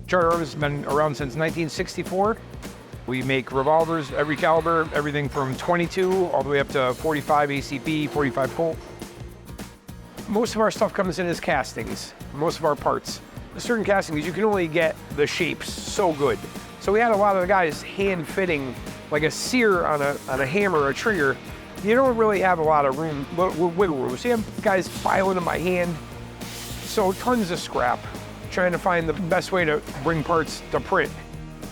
Charter Arms has been around since 1964. We make revolvers, every caliber, everything from 22 all the way up to 45 ACP, 45 Colt. Most of our stuff comes in as castings, most of our parts. Certain castings, you can only get the shapes so good. So we had a lot of the guys hand fitting like a sear on a hammer or a trigger. You don't really have a lot of room, wiggle room. So you have guys filing them by hand. So tons of scrap, trying to find the best way to bring parts to print.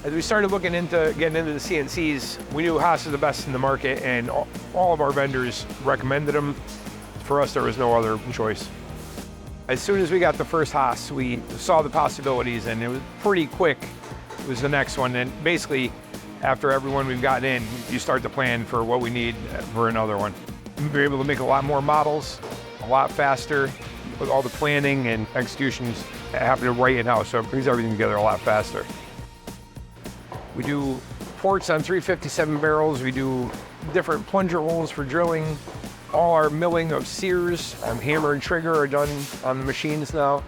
As we started looking into getting into the CNCs, we knew Haas is the best in the market, and all of our vendors recommended them. For us, there was no other choice. As soon as we got the first Haas, we saw the possibilities, and it was pretty quick. It was the next one, and basically, after everyone we've gotten in, you start to plan for what we need for another one. We're able to make a lot more models, a lot faster, with all the planning and executions happening right in-house, so it brings everything together a lot faster. We do ports on 357 barrels. We do different plunger holes for drilling. All our milling of sears, hammer and trigger are done on the machines now.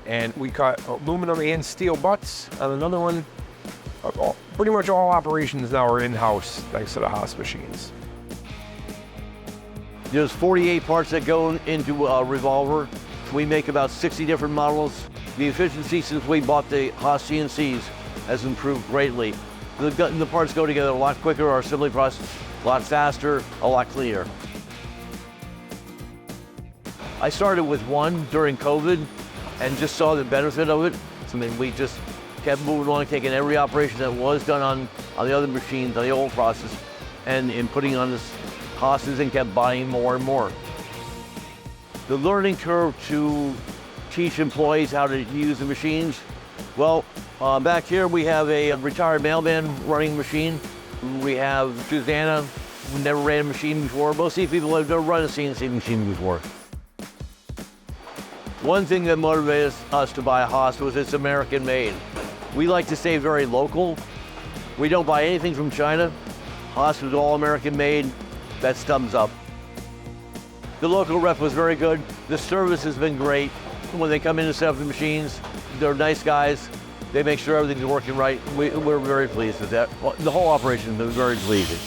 And we cut aluminum and steel butts on another one. Pretty much all operations now are in-house thanks to the Haas machines. There's 48 parts that go into a revolver. We make about 60 different models. The efficiency since we bought the Haas CNCs has improved greatly. The parts go together a lot quicker, our assembly process a lot faster, a lot cleaner. I started with one during COVID and just saw the benefit of it. I mean, we just kept moving along, taking every operation that was done on the other machines, on the old process, and putting on this Haas's and kept buying more and more. The learning curve to teach employees how to use the machines, well, back here we have a retired mailman running a machine. We have Susanna, who never ran a machine before. Most of these people have never run a CNC machine before. One thing that motivated us to buy a Haas was it's American made. We like to stay very local. We don't buy anything from China. Haas was all American made. That's thumbs up. The local rep was very good. The service has been great. When they come in and set up the machines, they're nice guys. They make sure everything's working right. We're very pleased with that. The whole operation has been very pleasing.